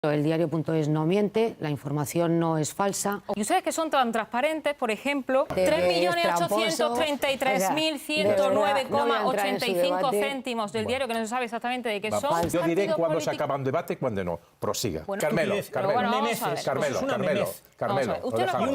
El diario.es no miente, la información no es falsa. Y ustedes que son tan transparentes, por ejemplo, 3.833.109,85 céntimos del diario, que no se sabe exactamente de qué son. Yo diré cuándo se acaba un debate y cuándo no. Prosiga. Bueno, Carmelo.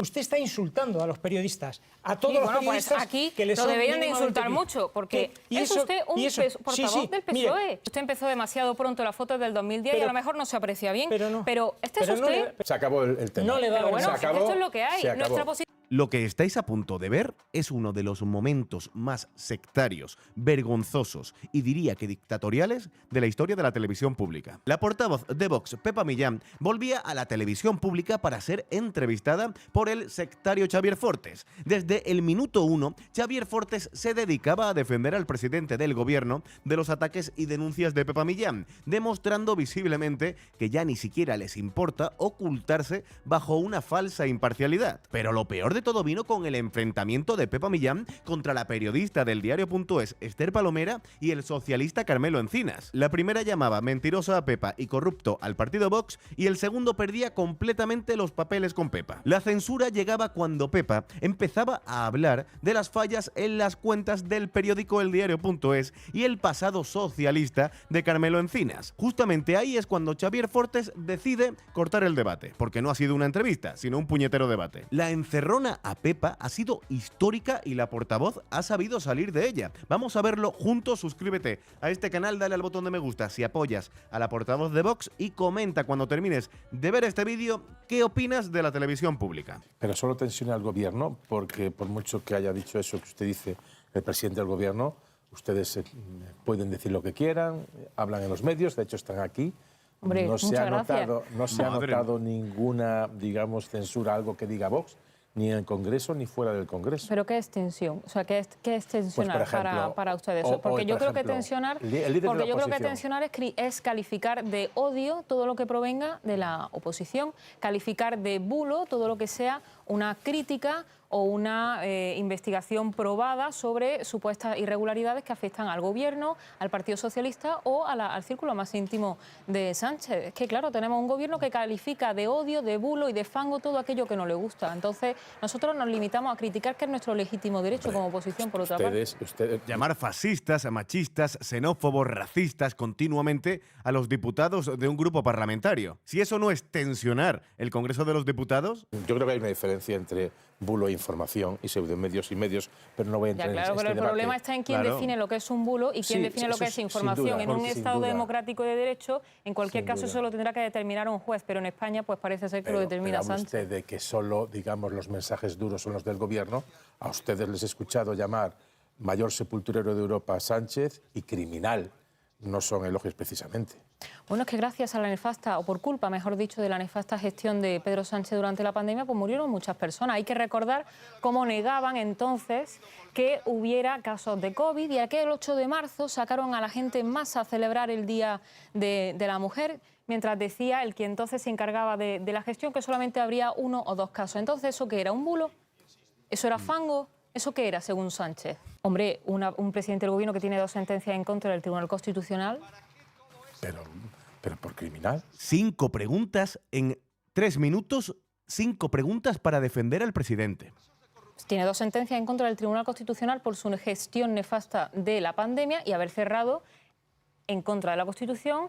Usted está insultando a los periodistas, a todos los periodistas. Pues aquí que les lo son deberían de mínimamente insultar mucho, porque es usted un portavoz del PSOE. Mire, usted empezó demasiado pronto la foto del 2010 y a lo mejor no se aprecia bien, pero este es usted. Se acabó el tema. No le da Bueno, vergüenza. esto es lo que hay. Nuestra posición. Lo que estáis a punto de ver es uno de los momentos más sectarios, vergonzosos y diría que dictatoriales de la historia de la televisión pública. La portavoz de Vox, Pepa Millán, volvía a la televisión pública para ser entrevistada por el sectario Xavier Fortes. Desde el minuto 1, Xavier Fortes se dedicaba a defender al presidente del gobierno de los ataques y denuncias de Pepa Millán, demostrando visiblemente que ya ni siquiera les importa ocultarse bajo una falsa imparcialidad. Pero lo peor de todo vino con el enfrentamiento de Pepa Millán contra la periodista del diario.es Esther Palomera y el socialista Carmelo Encinas. La primera llamaba mentirosa a Pepa y corrupto al partido Vox y el segundo perdía completamente los papeles con Pepa. La censura llegaba cuando Pepa empezaba a hablar de las fallas en las cuentas del periódico El Diario.es y el pasado socialista de Carmelo Encinas. Justamente ahí es cuando Xavier Fortes decide cortar el debate, porque no ha sido una entrevista, sino un puñetero debate. La encerrona a Pepa ha sido histórica y la portavoz ha sabido salir de ella. Vamos a verlo juntos. Suscríbete a este canal, dale al botón de me gusta si apoyas a la portavoz de Vox y comenta cuando termines de ver este vídeo qué opinas de la televisión pública. Pero solo tensiona al gobierno, porque por mucho que haya dicho eso que usted dice, el presidente del gobierno, ustedes pueden decir lo que quieran, hablan en los medios, de hecho están aquí. Hombre, no se ha notado ninguna, digamos, censura, algo que diga Vox, ni en el Congreso ni fuera del Congreso. ¿Pero qué es tensión? O sea, ¿qué es tensionar pues ejemplo, para ustedes? Porque yo creo que tensionar, es calificar de odio todo lo que provenga de la oposición, calificar de bulo todo lo que sea una crítica o una investigación probada sobre supuestas irregularidades que afectan al gobierno, al Partido Socialista o al círculo más íntimo de Sánchez. Es que, claro, tenemos un gobierno que califica de odio, de bulo y de fango todo aquello que no le gusta. Entonces, nosotros nos limitamos a criticar, que es nuestro legítimo derecho como oposición, por otra parte. Llamar fascistas, machistas, xenófobos, racistas continuamente a los diputados de un grupo parlamentario. Si eso no es tensionar el Congreso de los Diputados... Yo creo que hay una diferencia entre bulo e información y pseudomedios y medios, pero no voy a entrar en este pero el debate. problema está en quién define lo que es un bulo y quién define lo que es información. En un Estado democrático de derecho, en cualquier caso, eso lo tendrá que determinar un juez, pero en España pues parece ser que lo determina Sánchez. Usted de que solo, digamos, los mensajes duros son los del gobierno. A ustedes les he escuchado llamar mayor sepulturero de Europa a Sánchez y criminal. No son elogios precisamente. Bueno, es que gracias a la nefasta, o por culpa, mejor dicho, de la nefasta gestión de Pedro Sánchez durante la pandemia, pues murieron muchas personas. Hay que recordar cómo negaban entonces que hubiera casos de COVID y aquel 8 de marzo sacaron a la gente en masa a celebrar el Día de la Mujer, mientras decía el que entonces se encargaba de la gestión que solamente habría 1 o 2 casos. Entonces, ¿eso qué era? ¿Un bulo? ¿Eso era fango? ¿Eso qué era, según Sánchez? Hombre, un presidente del gobierno que tiene 2 sentencias en contra del Tribunal Constitucional. Pero por criminal. 5 preguntas en 3 minutos, 5 preguntas para defender al presidente. Tiene 2 sentencias en contra del Tribunal Constitucional por su gestión nefasta de la pandemia y haber cerrado en contra de la Constitución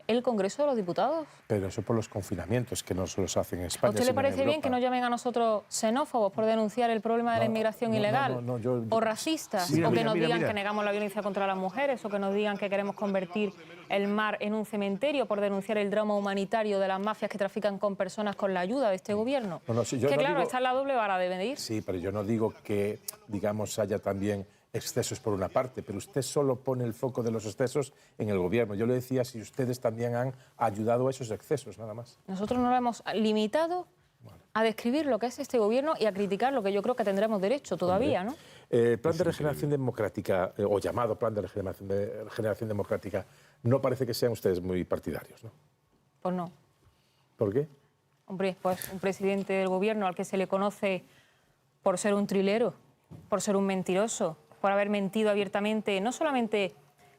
el Congreso de los Diputados. Pero eso por los confinamientos que no se los hacen en España. ¿A usted le parece bien que nos llamen a nosotros xenófobos por denunciar el problema de la inmigración ilegal? ¿O racistas? ¿O que nos digan que negamos la violencia contra las mujeres? ¿O que nos digan que queremos convertir el mar en un cementerio por denunciar el drama humanitario de las mafias que trafican con personas con la ayuda de este gobierno? Esta es la doble vara de medir. Sí, pero yo no digo que, digamos, haya también excesos por una parte, pero usted solo pone el foco de los excesos en el gobierno. Yo le decía si ustedes también han ayudado a esos excesos, nada más. Nosotros nos hemos limitado a describir lo que es este gobierno y a criticar lo que yo creo que tendremos derecho todavía, ¿no? El plan de regeneración democrática, o llamado plan de regeneración democrática, no parece que sean ustedes muy partidarios, ¿no? Pues no. ¿Por qué? Hombre, pues un presidente del gobierno al que se le conoce por ser un trilero, por ser un mentiroso, por haber mentido abiertamente, no solamente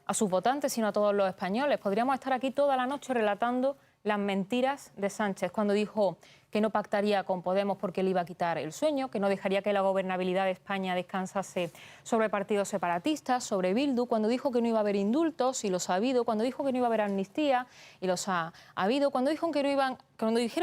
a sus votantes, sino a todos los españoles. Podríamos estar aquí toda la noche relatando las mentiras de Sánchez cuando dijo que no pactaría con Podemos porque le iba a quitar el sueño, que no dejaría que la gobernabilidad de España descansase sobre partidos separatistas, sobre Bildu, cuando dijo que no iba a haber indultos y los ha habido, cuando dijo que no iba a haber amnistía y los ha habido, cuando dijeron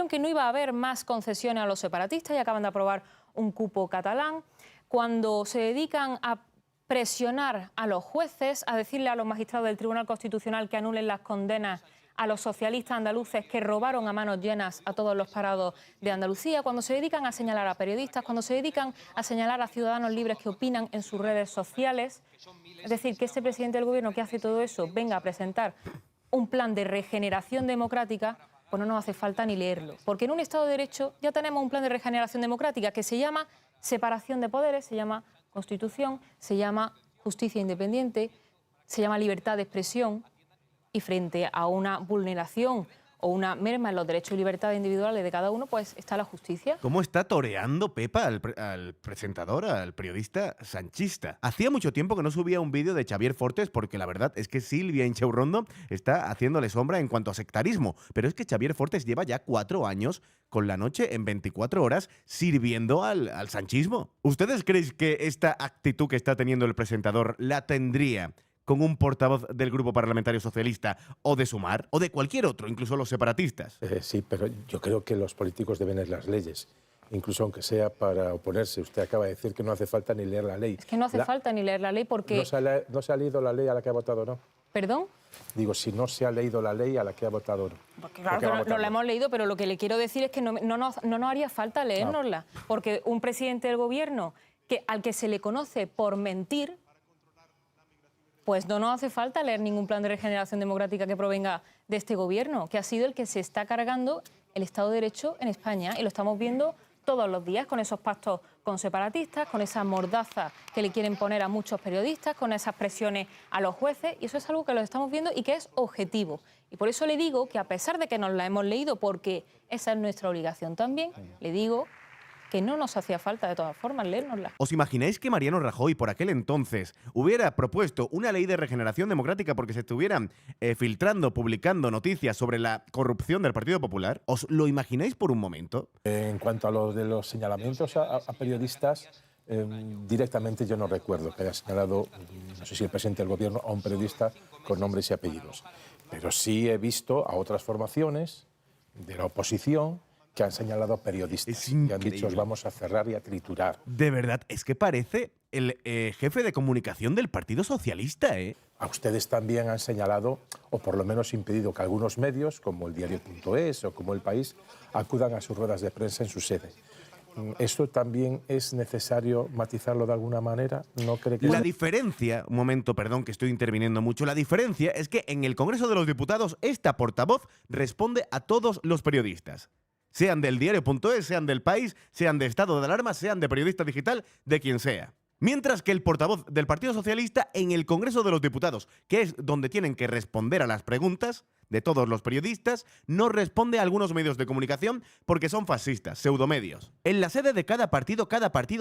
que no iba a haber más concesiones a los separatistas y acaban de aprobar un cupo catalán, cuando se dedican a presionar a los jueces, a decirle a los magistrados del Tribunal Constitucional que anulen las condenas a los socialistas andaluces que robaron a manos llenas a todos los parados de Andalucía, cuando se dedican a señalar a periodistas, cuando se dedican a señalar a ciudadanos libres que opinan en sus redes sociales. Es decir, que este presidente del Gobierno que hace todo eso venga a presentar un plan de regeneración democrática, pues no nos hace falta ni leerlo. Porque en un Estado de Derecho ya tenemos un plan de regeneración democrática que se llama separación de poderes, se llama Constitución, se llama justicia independiente, se llama libertad de expresión. Y frente a una vulneración o una merma en los derechos y libertades individuales de cada uno, pues está la justicia. ¿Cómo está toreando Pepa al presentador, al periodista sanchista? Hacía mucho tiempo que no subía un vídeo de Xavier Fortes porque la verdad es que Silvia Inchaurrondo está haciéndole sombra en cuanto a sectarismo. Pero es que Xavier Fortes lleva ya 4 años con La Noche en 24 horas sirviendo al sanchismo. ¿Ustedes creen que esta actitud que está teniendo el presentador la tendría con un portavoz del Grupo Parlamentario Socialista o de Sumar o de cualquier otro, incluso los separatistas? Sí, pero yo creo que los políticos deben leer las leyes, incluso aunque sea para oponerse. Usted acaba de decir que no hace falta ni leer la ley. Es que no hace falta ni leer la ley porque... ¿No se ha leído la ley a la que ha votado, no? ¿Perdón? Digo, si no se ha leído la ley a la que ha votado, no. Porque claro que no la hemos leído, pero lo que le quiero decir es que no nos haría falta leérnosla, porque un presidente del Gobierno al que se le conoce por mentir, pues no nos hace falta leer ningún plan de regeneración democrática que provenga de este Gobierno, que ha sido el que se está cargando el Estado de Derecho en España. Y lo estamos viendo todos los días con esos pactos con separatistas, con esa mordaza que le quieren poner a muchos periodistas, con esas presiones a los jueces. Y eso es algo que lo estamos viendo y que es objetivo. Y por eso le digo que a pesar de que nos la hemos leído, porque esa es nuestra obligación también, le digo que no nos hacía falta de todas formas leérnosla. ¿Os imagináis que Mariano Rajoy por aquel entonces hubiera propuesto una ley de regeneración democrática porque se estuvieran filtrando, publicando noticias sobre la corrupción del Partido Popular? ¿Os lo imagináis por un momento? En cuanto a lo de los señalamientos a periodistas, directamente yo no recuerdo que haya señalado, no sé si el presidente del Gobierno, a un periodista con nombres y apellidos. Pero sí he visto a otras formaciones de la oposición que han señalado a periodistas y han dicho os vamos a cerrar y a triturar. De verdad, es que parece el jefe de comunicación del Partido Socialista, ¿eh? A ustedes también han señalado, o por lo menos impedido, que algunos medios, como el diario.es o como El País, acudan a sus ruedas de prensa en su sede. ¿Esto también es necesario matizarlo de alguna manera? ¿No cree que... La diferencia, un momento, perdón que estoy interviniendo mucho, la diferencia es que en el Congreso de los Diputados esta portavoz responde a todos los periodistas. Sean del diario.es, sean del País, sean de Estado de Alarma, sean de Periodista Digital, de quien sea. Mientras que el portavoz del Partido Socialista en el Congreso de los Diputados, que es donde tienen que responder a las preguntas de todos los periodistas, no responde a algunos medios de comunicación porque son fascistas, pseudomedios. En la sede de cada partido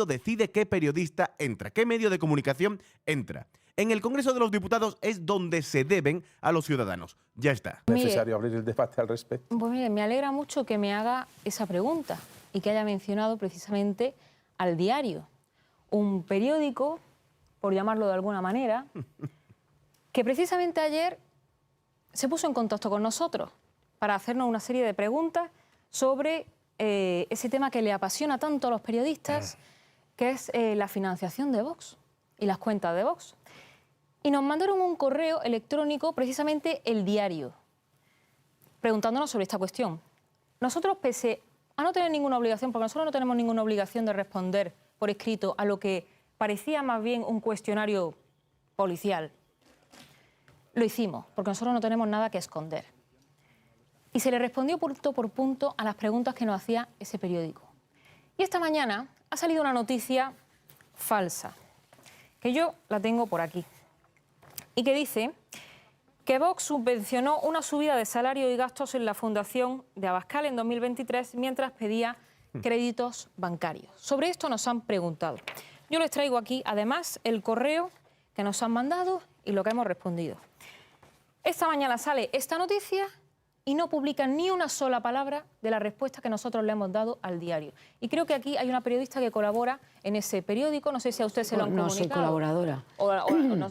decide qué periodista entra, qué medio de comunicación entra. En el Congreso de los Diputados es donde se deben a los ciudadanos. Ya está. ¿Es necesario abrir el debate al respecto? Pues mire, me alegra mucho que me haga esa pregunta y que haya mencionado precisamente al Diario, un periódico, por llamarlo de alguna manera, que precisamente ayer se puso en contacto con nosotros para hacernos una serie de preguntas sobre ese tema que le apasiona tanto a los periodistas, que es la financiación de Vox y las cuentas de Vox. Y nos mandaron un correo electrónico, precisamente El Diario, preguntándonos sobre esta cuestión. Nosotros, pese a no tener ninguna obligación, porque nosotros no tenemos ninguna obligación de responder por escrito a lo que parecía más bien un cuestionario policial, lo hicimos, porque nosotros no tenemos nada que esconder. Y se le respondió punto por punto a las preguntas que nos hacía ese periódico. Y esta mañana ha salido una noticia falsa, que yo la tengo por aquí, y que dice que Vox subvencionó una subida de salario y gastos en la Fundación de Abascal en 2023 mientras pedía créditos bancarios. Sobre esto nos han preguntado. Yo les traigo aquí, además, el correo que nos han mandado y lo que hemos respondido. Esta mañana sale esta noticia y no publica ni una sola palabra de la respuesta que nosotros le hemos dado al diario. Y creo que aquí hay una periodista que colabora en ese periódico, no sé si a usted se lo han comunicado. No soy colaboradora.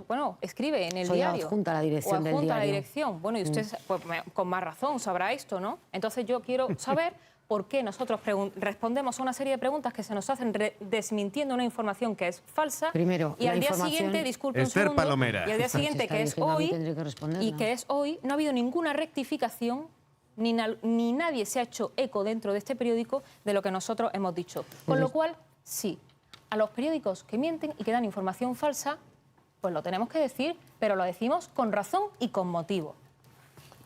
Bueno, escribe en el soy diario. Adjunta a la dirección del diario. A la dirección. Bueno, y usted pues, con más razón sabrá esto, ¿no? Entonces yo quiero saber por qué nosotros respondemos a una serie de preguntas que se nos hacen desmintiendo una información que es falsa. Primero, y al día siguiente, disculpe un Esther segundo, Palomera. y al día siguiente, que es hoy, no ha habido ninguna rectificación, ni nadie se ha hecho eco dentro de este periódico de lo que nosotros hemos dicho. Con lo cual, sí, a los periódicos que mienten y que dan información falsa, pues lo tenemos que decir, pero lo decimos con razón y con motivo.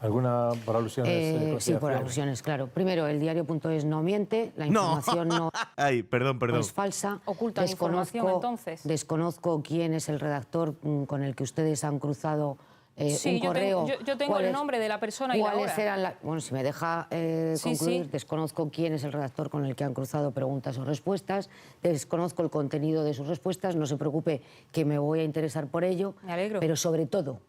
¿Alguna por alusiones? Sí, por alusiones, claro. Primero, el diario.es no miente, la información no, Ay, perdón. es falsa. Ocultan información, entonces. Desconozco quién es el redactor con el que ustedes han cruzado un correo. Yo tengo el nombre de la persona y la hora. Bueno, si me deja concluir, desconozco quién es el redactor con el que han cruzado preguntas o respuestas, desconozco el contenido de sus respuestas, no se preocupe que me voy a interesar por ello. Me alegro. Pero sobre todo,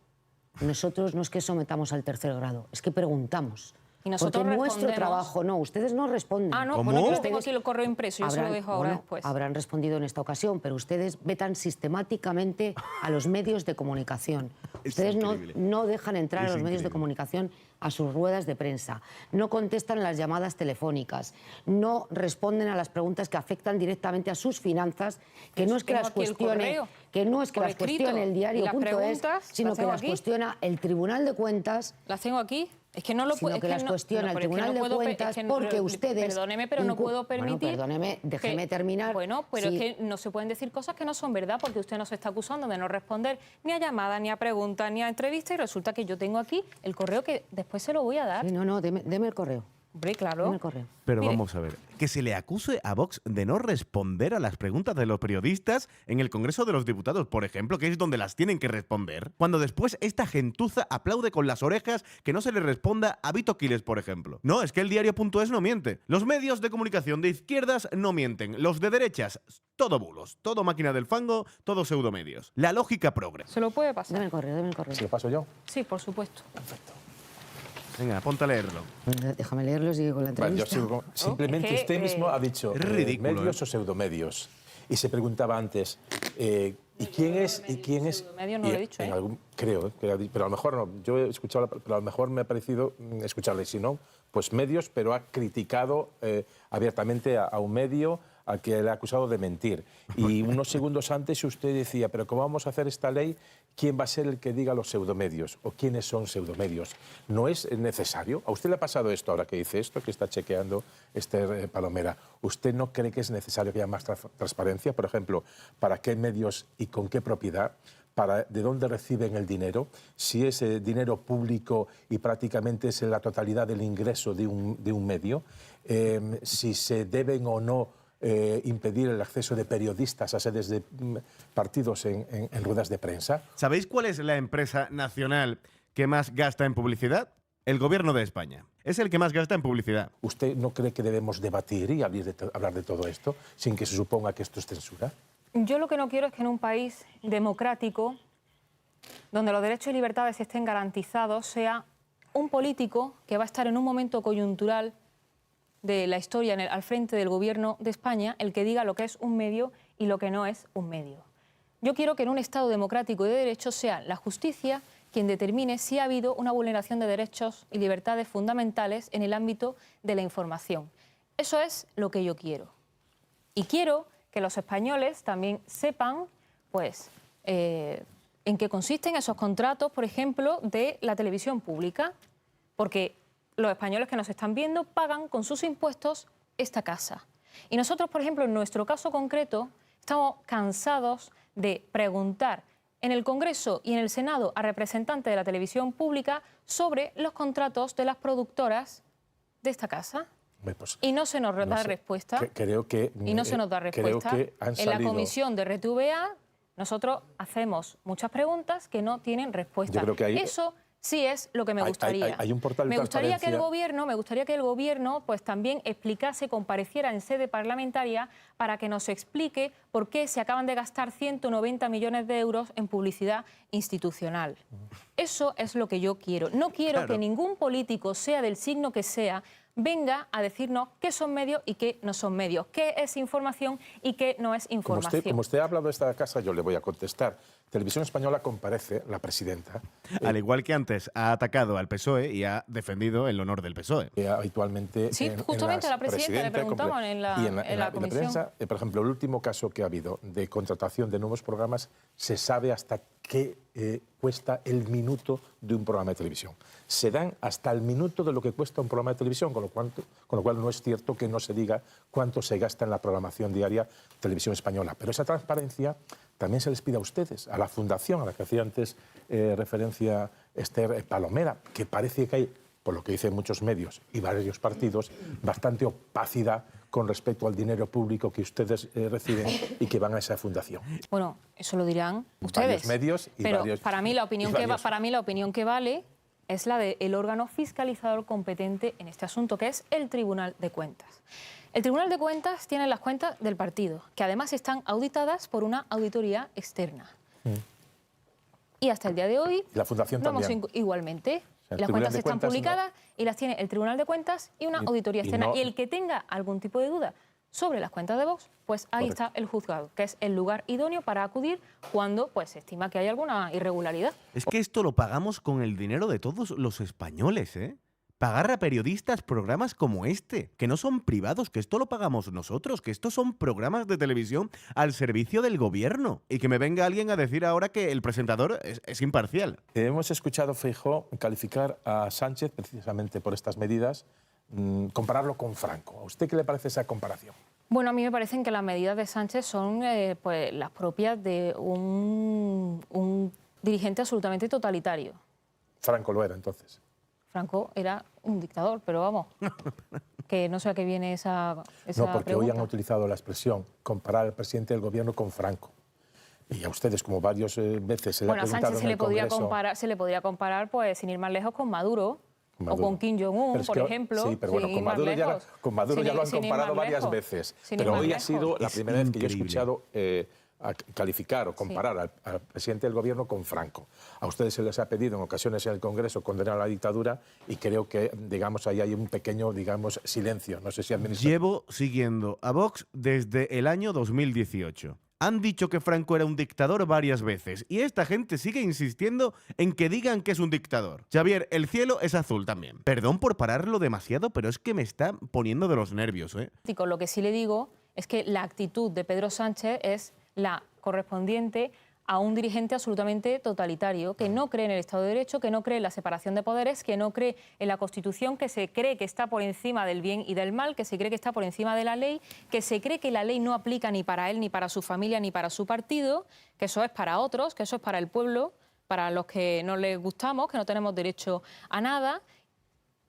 nosotros no es que sometamos al tercer grado, es que preguntamos. Y nosotros porque nuestro respondemos. trabajo, no, ustedes no responden. Ah, no, ¿Cómo? bueno, yo tengo aquí el correo impreso, yo se lo dejo ahora después. Habrán respondido en esta ocasión, pero ustedes vetan sistemáticamente a los medios de comunicación. Ustedes no dejan entrar a los medios de comunicación a sus ruedas de prensa, no contestan las llamadas telefónicas, no responden a las preguntas que afectan directamente a sus finanzas, que no es que las cuestione, el diario.es, sino que las cuestiona el Tribunal de Cuentas. Las tengo aquí. Es que no lo puedo. Sino que las cuestiona el Tribunal de Cuentas porque ustedes. Perdóneme, pero no puedo permitir. Bueno, perdóneme, déjeme terminar. Bueno, pero es que no se pueden decir cosas que no son verdad porque usted nos está acusando de no responder ni a llamadas, ni a preguntas, ni a entrevistas y resulta que yo tengo aquí el correo que después se lo voy a dar. Sí, no, deme el correo. Hombre, claro. Deme el correo. Pero Mire. vamos a ver, que se le acuse a Vox de no responder a las preguntas de los periodistas en el Congreso de los Diputados, por ejemplo, que es donde las tienen que responder, cuando después esta gentuza aplaude con las orejas que no se le responda a Vito Quiles, por ejemplo. No, es que el diario.es no miente. Los medios de comunicación de izquierdas no mienten. Los de derechas, todo bulos, todo máquina del fango, todo pseudomedios. La lógica progre. Se lo puede pasar. Deme el correo, deme el correo. ¿Se lo paso yo? Sí, por supuesto. Perfecto. Venga, ponte a leerlo. Déjame leerlo y sigue con la Bueno, entrevista. yo sigo simplemente Es que, usted mismo ha dicho es ridículo, medios o pseudomedios. Y se preguntaba antes, ¿y quién es? Pseudomedio no lo he dicho, ¿eh? Creo, pero a lo mejor no. Yo he escuchado, pero a lo mejor me ha parecido escucharle. Si no, pues medios, pero ha criticado abiertamente a un medio al que le ha acusado de mentir. Y unos segundos antes usted decía, pero ¿cómo vamos a hacer esta ley? ¿Quién va a ser el que diga los pseudomedios? ¿O quiénes son pseudomedios? ¿No es necesario? ¿A usted le ha pasado esto ahora que dice esto, que está chequeando Esther Palomera? ¿Usted no cree que es necesario que haya más transparencia? Por ejemplo, ¿para qué medios y con qué propiedad? ¿De dónde reciben el dinero? Si es dinero público y prácticamente es la totalidad del ingreso de un medio. Si se deben o no impedir el acceso de periodistas a sedes de partidos en ruedas de prensa. ¿Sabéis cuál es la empresa nacional que más gasta en publicidad? El Gobierno de España. Es el que más gasta en publicidad. ¿Usted no cree que debemos debatir y hablar de todo esto sin que se suponga que esto es censura? Yo lo que no quiero es que en un país democrático, donde los derechos y libertades estén garantizados, sea un político que va a estar en un momento coyuntural de la historia al frente del Gobierno de España el que diga lo que es un medio y lo que no es un medio. Yo quiero que en un Estado democrático y de derecho sea la justicia quien determine si ha habido una vulneración de derechos y libertades fundamentales en el ámbito de la información. Eso es lo que yo quiero. Y quiero que los españoles también sepan, pues, en qué consisten esos contratos, por ejemplo, de la televisión pública, porque los españoles que nos están viendo pagan con sus impuestos esta casa. Y nosotros, por ejemplo, en nuestro caso concreto, estamos cansados de preguntar en el Congreso y en el Senado a representantes de la televisión pública sobre los contratos de las productoras de esta casa. Pues, y no se nos da respuesta. Creo que En la comisión de RTVA nosotros hacemos muchas preguntas que no tienen respuesta. Yo creo que Eso sí es lo que me gustaría. Hay un portal de me gustaría que el transparencia. gobierno pues también explicase, compareciera en sede parlamentaria para que nos explique por qué se acaban de gastar 190 millones de euros en publicidad institucional. Eso es lo que yo quiero. No quiero que ningún político, sea del signo que sea, venga a decirnos qué son medios y qué no son medios, qué es información y qué no es información. Como usted ha hablado de esta casa, yo le voy a contestar. Televisión Española comparece, la presidenta... Al igual que antes ha atacado al PSOE y ha defendido el honor del PSOE. Habitualmente sí, justamente a la presidenta le preguntaban en la comisión. Prensa, por ejemplo, el último caso que ha habido de contratación de nuevos programas, se sabe hasta qué cuesta el minuto de un programa de televisión. Se dan hasta el minuto de lo que cuesta un programa de televisión, con lo cual no es cierto que no se diga cuánto se gasta en la programación diaria Televisión Española. Pero esa transparencia también se les pide a ustedes, a la Fundación, a la que hacía antes referencia Esther Palomera, que parece que hay, por lo que dicen muchos medios y varios partidos, bastante opacidad con respecto al dinero público que ustedes reciben y que van a esa fundación. Bueno, eso lo dirán ustedes. Varios medios y pero varios, para mí la opinión que vale es la del órgano fiscalizador competente en este asunto, que es el Tribunal de Cuentas. El Tribunal de Cuentas tiene las cuentas del partido, que además están auditadas por una auditoría externa. Y hasta el día de hoy... La Fundación también. Igualmente. Las cuentas están publicadas y las tiene el Tribunal de Cuentas y una auditoría externa. Y el que tenga algún tipo de duda sobre las cuentas de Vox, pues ahí está el juzgado, que es el lugar idóneo para acudir cuando pues, se estima que hay alguna irregularidad. Es que esto lo pagamos con el dinero de todos los españoles, ¿eh? Pagar a periodistas programas como este, que no son privados, que esto lo pagamos nosotros, que estos son programas de televisión al servicio del gobierno. Y que me venga alguien a decir ahora que el presentador es imparcial. Hemos escuchado a Feijóo calificar a Sánchez precisamente por estas medidas, compararlo con Franco. ¿A usted qué le parece esa comparación? Bueno, a mí me parecen que las medidas de Sánchez son pues, las propias de un dirigente absolutamente totalitario. Franco lo era entonces. Franco era un dictador, pero vamos, que no sé a qué viene esa No, porque pregunta. hoy han utilizado la expresión comparar al presidente del gobierno con Franco. Y a ustedes, como varias veces se le ha preguntado a Sánchez en el Congreso... se le podría comparar, pues, sin ir más lejos, con Maduro. O con Kim Jong-un, por ejemplo. Sí, pero bueno, con Maduro ya lo han comparado varias veces. Pero hoy ha sido la primera vez que yo he escuchado a calificar o comparar al presidente del gobierno con Franco. A ustedes se les ha pedido en ocasiones en el Congreso condenar a la dictadura y creo que, digamos, ahí hay un pequeño, digamos, silencio. No sé si administra... Llevo siguiendo a Vox desde el año 2018. Han dicho que Franco era un dictador varias veces y esta gente sigue insistiendo en que digan que es un dictador. Xavier, el cielo es azul también. Perdón por pararlo demasiado, pero es que me está poniendo de los nervios, ¿eh? Lo que sí le digo es que la actitud de Pedro Sánchez es la correspondiente a un dirigente absolutamente totalitario, que no cree en el Estado de Derecho, que no cree en la separación de poderes, que no cree en la Constitución, que se cree que está por encima del bien y del mal, que se cree que está por encima de la ley, que se cree que la ley no aplica ni para él, ni para su familia, ni para su partido, que eso es para otros, que eso es para el pueblo, para los que no les gustamos, que no tenemos derecho a nada.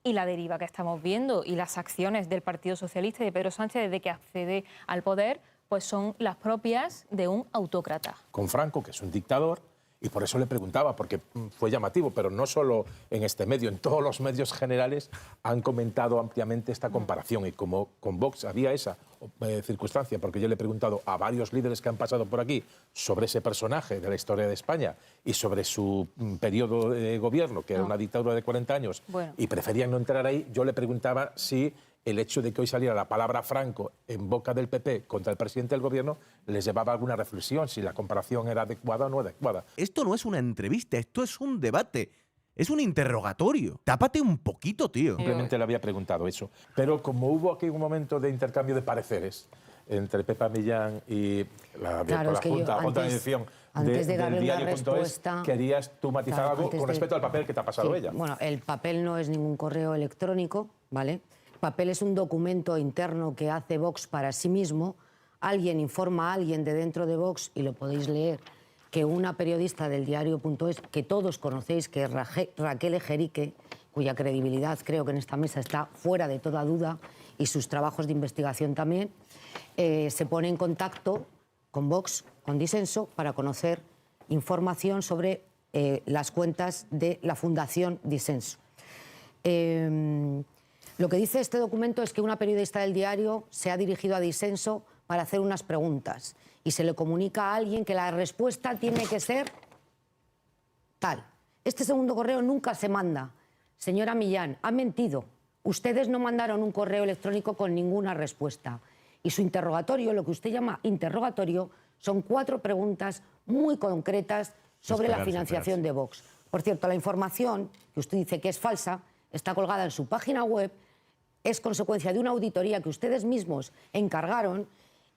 Y la deriva que estamos viendo y las acciones del Partido Socialista y de Pedro Sánchez desde que accede al poder, pues son las propias de un autócrata. Con Franco, que es un dictador, y por eso le preguntaba, porque fue llamativo, pero no solo en este medio, en todos los medios generales han comentado ampliamente esta comparación. Y como con Vox había esa circunstancia, porque yo le he preguntado a varios líderes que han pasado por aquí sobre ese personaje de la historia de España y sobre su periodo de gobierno, que era una dictadura de 40 años, y preferían no entrar ahí, yo le preguntaba si el hecho de que hoy saliera la palabra Franco en boca del PP contra el presidente del gobierno les llevaba a alguna reflexión, si la comparación era adecuada o no adecuada. Esto no es una entrevista, esto es un debate. Es un interrogatorio. Tápate un poquito, tío. Simplemente le había preguntado eso. Pero como hubo aquí un momento de intercambio de pareceres entre Pepa Millán y la Junta, otra edición del diario.es, querías tú matizar algo con respecto al papel que te ha pasado ella. Bueno, el papel no es ningún correo electrónico, ¿vale? El papel es un documento interno que hace Vox para sí mismo. Alguien informa a alguien de dentro de Vox, y lo podéis leer, que una periodista del diario.es, que todos conocéis, que es Raquel Ejerique, cuya credibilidad creo que en esta mesa está fuera de toda duda, y sus trabajos de investigación también, se pone en contacto con Vox, con Disenso, para conocer información sobre las cuentas de la Fundación Disenso. Lo que dice este documento es que una periodista del diario se ha dirigido a Disenso para hacer unas preguntas y se le comunica a alguien que la respuesta tiene que ser tal. Este segundo correo nunca se manda. Señora Millán, ha mentido. Ustedes no mandaron un correo electrónico con ninguna respuesta. Y su interrogatorio, lo que usted llama interrogatorio, son 4 preguntas muy concretas sobre la financiación de Vox. Por cierto, la información que usted dice que es falsa está colgada en su página web, es consecuencia de una auditoría que ustedes mismos encargaron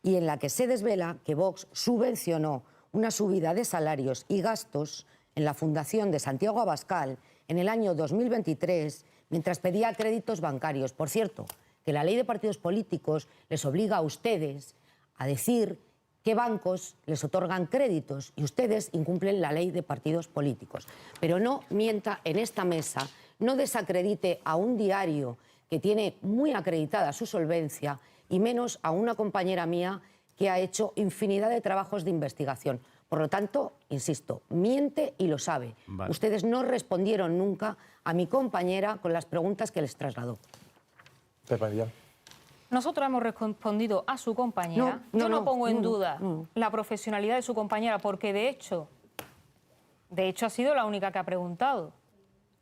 y en la que se desvela que Vox subvencionó una subida de salarios y gastos en la Fundación de Santiago Abascal en el año 2023, mientras pedía créditos bancarios. Por cierto, que la ley de partidos políticos les obliga a ustedes a decir qué bancos les otorgan créditos y ustedes incumplen la ley de partidos políticos. Pero no mienta en esta mesa, no desacredite a un diario que tiene muy acreditada su solvencia y menos a una compañera mía que ha hecho infinidad de trabajos de investigación. Por lo tanto, insisto, miente y lo sabe. Vale. Ustedes no respondieron nunca a mi compañera con las preguntas que les trasladó. Nosotros hemos respondido a su compañera. Yo no pongo en duda la profesionalidad de su compañera porque, de hecho, ha sido la única que ha preguntado.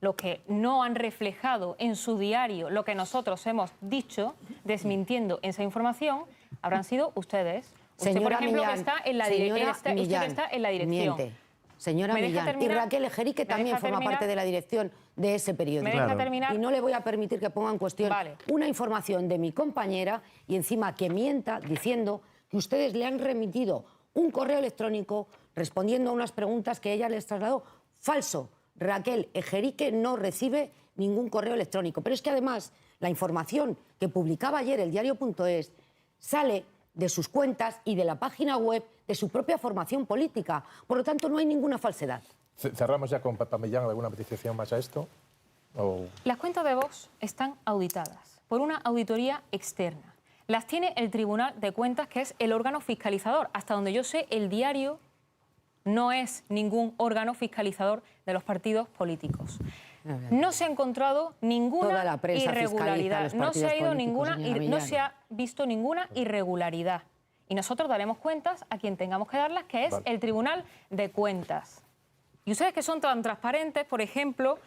Lo que no han reflejado en su diario lo que nosotros hemos dicho, desmintiendo esa información, habrán sido ustedes. Usted, por ejemplo, Millán, que está en la dirección. Miente. Señora Millán, y Raquel Ejerique también forma parte de la dirección de ese periódico. ¿Me deja terminar? Y no le voy a permitir que ponga en cuestión una información de mi compañera y encima que mienta diciendo que ustedes le han remitido un correo electrónico respondiendo a unas preguntas que ella les trasladó. Falso. Raquel Ejerique no recibe ningún correo electrónico. Pero es que además la información que publicaba ayer el diario.es sale de sus cuentas y de la página web de su propia formación política. Por lo tanto, no hay ninguna falsedad. ¿Cerramos ya con Pepa Millán alguna petición más a esto? Las cuentas de Vox están auditadas por una auditoría externa. Las tiene el Tribunal de Cuentas, que es el órgano fiscalizador. Hasta donde yo sé, el diario no es ningún órgano fiscalizador de los partidos políticos. No se ha encontrado ninguna irregularidad, no se ha visto ninguna irregularidad. Y nosotros daremos cuentas a quien tengamos que darlas, que es el Tribunal de Cuentas. Y ustedes que son tan transparentes, por ejemplo,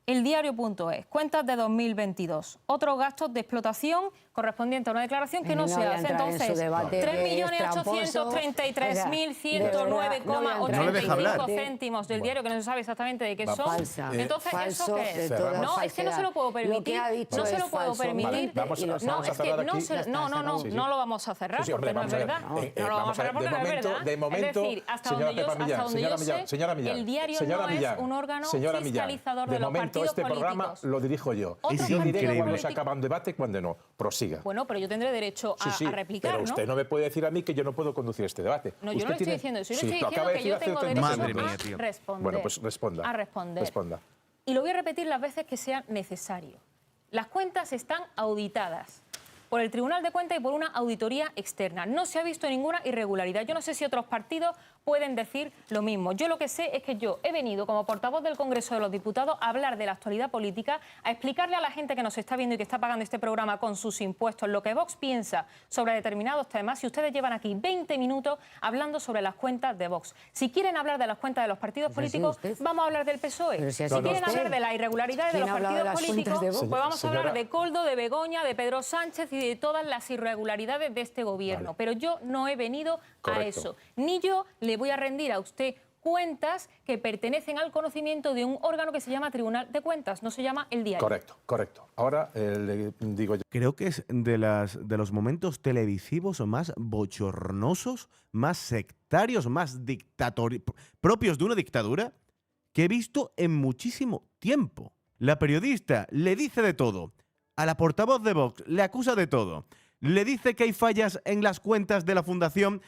el diario.es, cuentas de 2022, otros gastos de explotación correspondiente a una declaración que no se hace. Entonces, 3.833.109,85 céntimos del diario, que no se sabe exactamente de qué son. Entonces, ¿eso qué es? No, es que no se lo puedo permitir. No se lo puedo permitir. No lo vamos a cerrar porque no es verdad. No lo vamos a cerrar porque no es verdad. Es decir, hasta donde yo sé, el diario no es un órgano fiscalizador de los partidos políticos. Este programa lo dirijo yo. Y yo diré cuando se acaba un debate y cuando no. Prosiga. Bueno, pero yo tendré derecho a replicar, pero usted no me puede decir a mí que yo no puedo conducir este debate. No, yo no le estoy diciendo eso. Yo le estoy diciendo que yo tengo derecho a responder. Bueno, pues responda. A responder. Responda. Y lo voy a repetir las veces que sea necesario. Las cuentas están auditadas por el Tribunal de Cuentas y por una auditoría externa. No se ha visto ninguna irregularidad. Yo no sé si otros partidos pueden decir lo mismo. Yo lo que sé es que yo he venido como portavoz del Congreso de los Diputados a hablar de la actualidad política, a explicarle a la gente que nos está viendo y que está pagando este programa con sus impuestos lo que Vox piensa sobre determinados temas. Y ustedes llevan aquí 20 minutos hablando sobre las cuentas de Vox. Si quieren hablar de las cuentas de los partidos políticos, vamos a hablar del PSOE. Si quieren hablar de las irregularidades de los partidos políticos, pues vamos a hablar de Koldo, de Begoña, de Pedro Sánchez y de todas las irregularidades de este gobierno. Pero yo no he venido a eso. Ni yo le voy a rendir a usted cuentas que pertenecen al conocimiento de un órgano que se llama Tribunal de Cuentas, no se llama el diario. Correcto. Ahora le digo yo. Creo que es de los momentos televisivos más bochornosos, más sectarios, más propios de una dictadura que he visto en muchísimo tiempo. La periodista le dice de todo. A la portavoz de Vox le acusa de todo. Le dice que hay fallas en las cuentas de la Fundación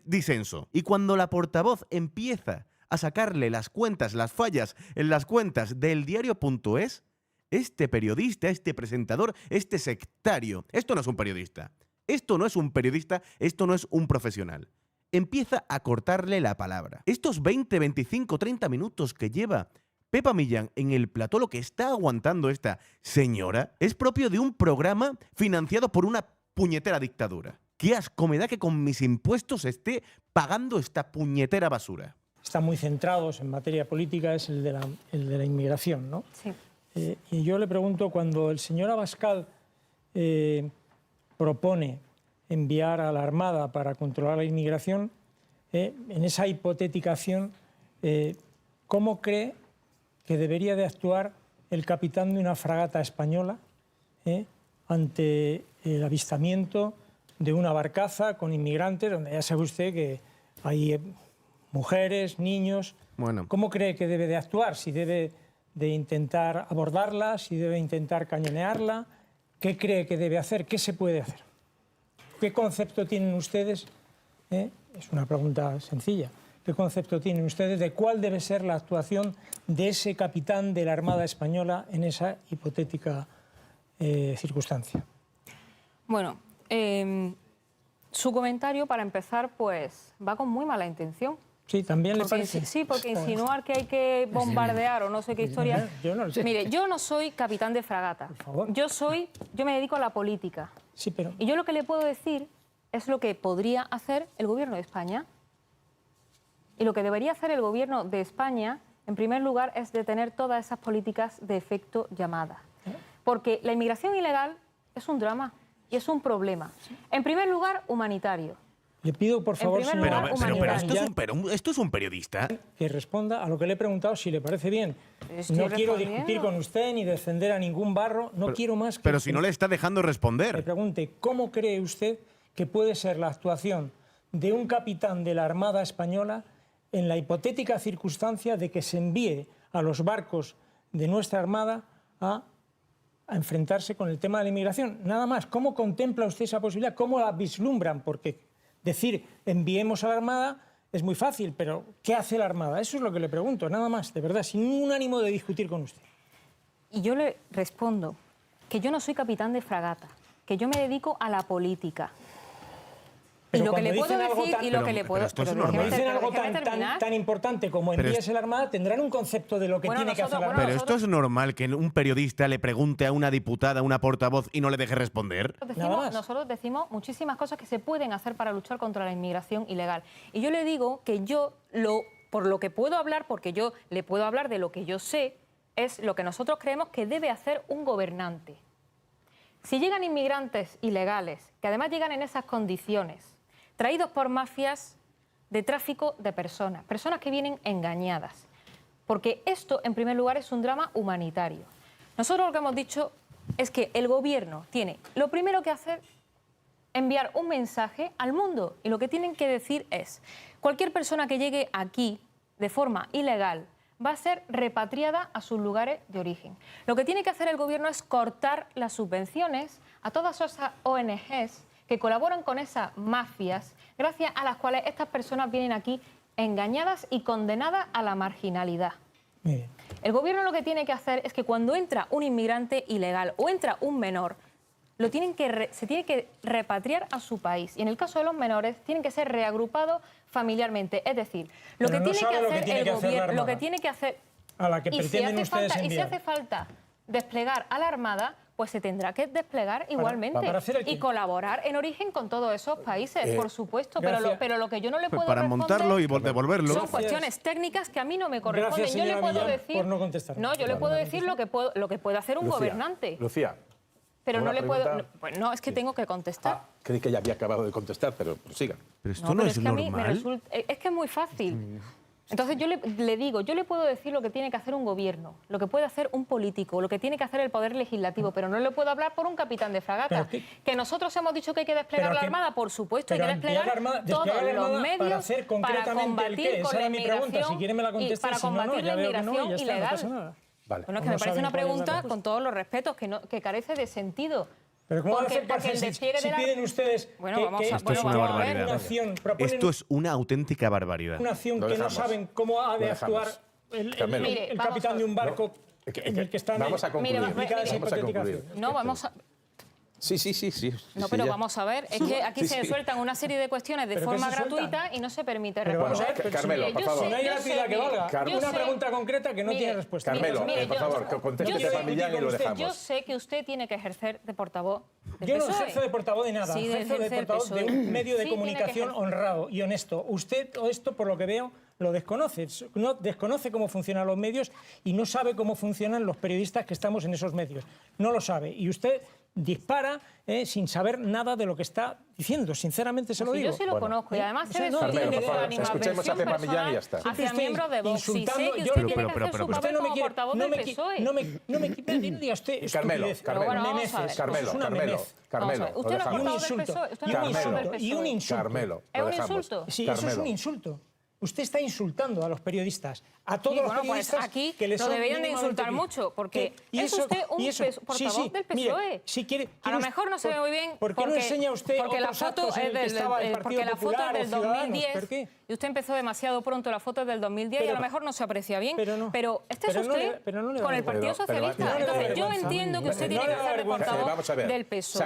Disenso. Y cuando la portavoz empieza a sacarle las cuentas, las fallas en las cuentas del diario.es, este periodista, este presentador, este sectario, esto no es un periodista. Esto no es un periodista, esto no es un profesional. empieza a cortarle la palabra. Estos 20, 25, 30 minutos que lleva Pepa Millán en el plató, lo que está aguantando esta señora, es propio de un programa financiado por una puñetera dictadura. Qué asco me da que con mis impuestos esté pagando esta puñetera basura. Están muy centrados en materia política, es el de la inmigración, ¿no? Sí. Y yo le pregunto, cuando el señor Abascal propone enviar a la Armada para controlar la inmigración, en esa hipotética acción, ¿cómo cree que debería de actuar el capitán de una fragata española ante el avistamiento de una barcaza con inmigrantes, donde ya sabe usted que hay mujeres, niños? Bueno. ¿Cómo cree que debe de actuar? Si debe de intentar abordarla, si debe intentar cañonearla, ¿qué cree que debe hacer? ¿Qué se puede hacer? ¿Qué concepto tienen ustedes? Es una pregunta sencilla. ¿Qué concepto tienen ustedes de cuál debe ser la actuación de ese capitán de la Armada Española en esa hipotética circunstancia? Bueno, su comentario, para empezar, pues va con muy mala intención. Sí, también le parece. Sí, porque insinuar que hay que bombardear o no sé qué historia. Yo no lo sé. Mire, yo no soy capitán de fragata. Por favor. Yo me dedico a la política. Sí, pero... Y yo lo que le puedo decir es lo que podría hacer el Gobierno de España. Y lo que debería hacer el Gobierno de España, en primer lugar, es detener todas esas políticas de efecto llamada. Porque la inmigración ilegal es un drama y es un problema. En primer lugar, humanitario. Le pido, por favor, señor, ¿Esto es un periodista? Que responda a lo que le he preguntado, si le parece bien. No quiero discutir con usted ni defender a ningún barro, quiero más que... Pero si no le está dejando responder. Le pregunte, ¿cómo cree usted que puede ser la actuación de un capitán de la Armada Española en la hipotética circunstancia de que se envíe a los barcos de nuestra Armada a enfrentarse con el tema de la inmigración? Nada más, ¿cómo contempla usted esa posibilidad? ¿Cómo la vislumbran? Porque decir enviemos a la Armada es muy fácil, pero ¿qué hace la Armada? Eso es lo que le pregunto, nada más, de verdad, sin ningún ánimo de discutir con usted. Y yo le respondo que yo no soy capitán de fragata, que yo me dedico a la política. Y lo que le puedo decir y lo que le puedo... Cuando dicen algo tan importante como envíese a la Armada, tendrán un concepto de lo que tiene que hacer la Armada. Pero esto es normal que un periodista le pregunte a una diputada, a una portavoz y no le deje responder. Nosotros decimos muchísimas cosas que se pueden hacer para luchar contra la inmigración ilegal. Y yo le digo que por lo que puedo hablar, porque yo le puedo hablar de lo que yo sé, es lo que nosotros creemos que debe hacer un gobernante. Si llegan inmigrantes ilegales, que además llegan en esas condiciones, traídos por mafias de tráfico de personas, personas que vienen engañadas. Porque esto, en primer lugar, es un drama humanitario. Nosotros lo que hemos dicho es que el gobierno tiene, lo primero que hacer, enviar un mensaje al mundo. Y lo que tienen que decir es, cualquier persona que llegue aquí de forma ilegal va a ser repatriada a sus lugares de origen. Lo que tiene que hacer el gobierno es cortar las subvenciones a todas esas ONGs que colaboran con esas mafias, gracias a las cuales estas personas vienen aquí engañadas y condenadas a la marginalidad. Bien. El gobierno lo que tiene que hacer es que cuando entra un inmigrante ilegal o entra un menor, se tiene que repatriar a su país. Y en el caso de los menores, tienen que ser reagrupados familiarmente. Es decir, lo que tiene que hacer el gobierno, lo que tiene que hacer... A la que pretenden ustedes enviar. Y si hace falta desplegar a la Armada, pues se tendrá que desplegar igualmente y colaborar en origen con todos esos países, por supuesto. Pero lo que yo no le puedo para montarlo y devolverlo. Son cuestiones técnicas que a mí no me corresponden. Gracias, yo le puedo Millán, decir, por no contestar. no, yo le puedo decir lo que puede hacer un gobernante. Lucía. Pero no le puedo... No, es que tengo que contestar. Creí que ya había acabado de contestar, pero siga. Pero esto no es que normal. A mí me resulta, es que es muy fácil. Entonces yo le digo, yo le puedo decir lo que tiene que hacer un gobierno, lo que puede hacer un político, lo que tiene que hacer el Poder Legislativo, pero no le puedo hablar por un capitán de fragata. Que nosotros hemos dicho que hay que desplegar la Armada, por supuesto, hay que desplegar todos los medios para hacer concretamente el qué. Esa era mi pregunta, si quiere me la contesta, para combatir la inmigración ilegal. Vale. Bueno, es que me parece una pregunta, con todos los respetos, que carece de sentido. Pero ¿cómo van a acercarse si piden ustedes Esto es una barbaridad. Esto es una auténtica barbaridad. Una acción que no saben cómo ha de actuar el capitán de un barco en el que están vamos a concluir. No, vamos a... Sí. No, sí, pero ya. vamos a ver, es que aquí se sueltan una serie de cuestiones de ¿Pero qué forma se sueltan? gratuita y no se permite Pero vamos a responder. ver, Carmelo, por favor. No hay gratuidad que valga. yo Una sé- pregunta concreta que no mire, tiene respuesta. Carmelo, mire, por favor, que conteste yo Pepa sé- Millán y lo usted- dejamos. Yo sé que usted tiene que ejercer de portavoz del Yo no PSOE. ejerzo de portavoz de nada, Sí, ejerzo de ejerce el portavoz de PSOE. un medio de Sí, tiene que comunicación ejercer. honrado y honesto. Usted todo esto, por lo que veo, lo desconoce. No desconoce cómo funcionan los medios y no sabe cómo funcionan los periodistas que estamos en esos medios. No lo sabe. Y usted dispara sin saber nada de lo que está diciendo. Sinceramente se lo Sí, digo. yo sí lo conozco y además sé de su Carmelo, por favor, animadversión escuchemos a Pepa Millán y ya está. personal hacia Siempre miembros de Vox. Sí, sé insultando, que yo- usted Pero, tiene que hacer su Usted papel no me como quiere, portavoz no del me, PSOE. no me diga usted Carmelo, estupidez. Carmelo. Bueno, vamos a Meneces, ver. Carmelo, eso es una Carmelo, menez. Carmelo, Vamos a ver, usted lo no es dejamos. portavoz del insulto. PSOE, usted no Y es un portavoz del insulto. Y un PSOE. insulto. Carmelo, ¿Es lo un dejamos. insulto? Sí, eso es Carmelo. un insulto. Usted está insultando a los periodistas, a todos Sí, los bueno, pues periodistas aquí que les lo son deberían de mínimamente insultar mucho, porque ¿Qué? es usted un portavoz del PSOE. Mire, si quiere, A lo mejor no se ve muy bien ¿por qué no porque- enseña usted porque la otros foto actos en es el que del, estaba el Partido porque la foto es Popular o del Ciudadanos? 2010 ¿Por qué? y usted empezó demasiado pronto, la foto es del 2010 y a Pero- lo mejor no se aprecia bien, pero no. este es Pero no usted le- pero no le da con el Partido vergüenza. Pero- Socialista. pero- no le da Entonces yo vergüenza. entiendo que usted No tiene le que da hacer de vergüenza. portavoz Vamos a ver, del PSOE.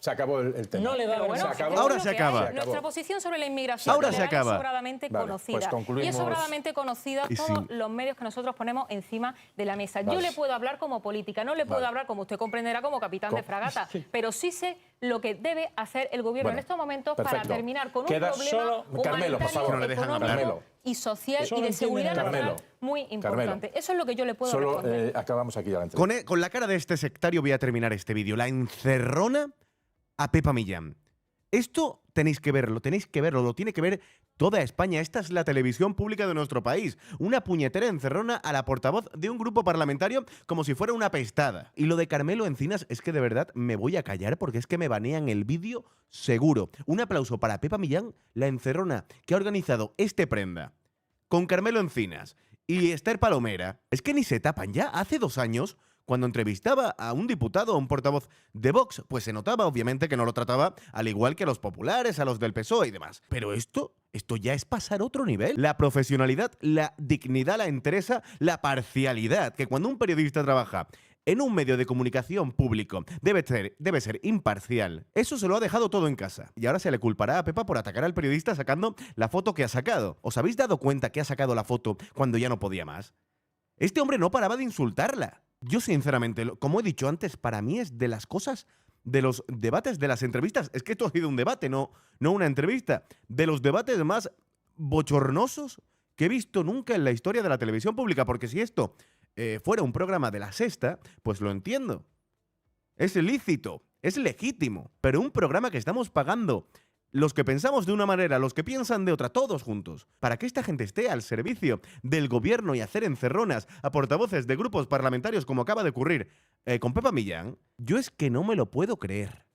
se acabó el tema. No le da Pero bueno, se acabó. es Ahora lo se que acaba. hay. Se acabó. Nuestra posición sobre la inmigración Ahora se ilegal acaba. es sobradamente Vale, conocida. pues concluimos. Y es sobradamente conocida Y todos sí. los medios que nosotros ponemos encima de la mesa. Yo Vale. le puedo hablar como política, no le puedo Vale. hablar, como usted comprenderá, como capitán de fragata, pero sí sé lo que debe hacer el gobierno Bueno, en estos momentos para perfecto. terminar con un Queda problema solo- Carmelo, por favor. No le dejan económico hablar. Carmelo. y social Eso y lo de entiende seguridad Carmelo. nacional muy importante. Carmelo. Eso es lo que yo le puedo Solo responder. acabamos aquí ya la entrevista. Con la cara de este sectario voy a terminar este vídeo. La encerrona a Pepa Millán. Esto tenéis que verlo, lo tiene que ver toda España. Esta es la televisión pública de nuestro país. Una puñetera encerrona a la portavoz de un grupo parlamentario como si fuera una pestada. Y lo de Carmelo Encinas es que de verdad me voy a callar porque es que me banean el vídeo seguro. Un aplauso para Pepa Millán, la encerrona que ha organizado este prenda con Carmelo Encinas y Esther Palomera. Es que ni se tapan ya. Hace 2 años, cuando entrevistaba a un diputado o un portavoz de Vox, pues se notaba obviamente que no lo trataba al igual que a los populares, a los del PSOE y demás. Pero esto ya es pasar otro nivel. La profesionalidad, la dignidad, la entereza, la parcialidad, que cuando un periodista trabaja en un medio de comunicación público debe ser imparcial. Eso se lo ha dejado todo en casa. Y ahora se le culpará a Pepa por atacar al periodista sacando la foto que ha sacado. ¿Os habéis dado cuenta que ha sacado la foto cuando ya no podía más? Este hombre no paraba de insultarla. Yo sinceramente, como he dicho antes, para mí es de las cosas, de los debates, de las entrevistas. Es que esto ha sido un debate, no una entrevista. De los debates más bochornosos que he visto nunca en la historia de la televisión pública. Porque si esto fuera un programa de La Sexta, pues lo entiendo. Es lícito, es legítimo. Pero un programa que estamos pagando los que pensamos de una manera, los que piensan de otra, todos juntos, para que esta gente esté al servicio del gobierno y hacer encerronas a portavoces de grupos parlamentarios como acaba de ocurrir con Pepa Millán, yo es que no me lo puedo creer.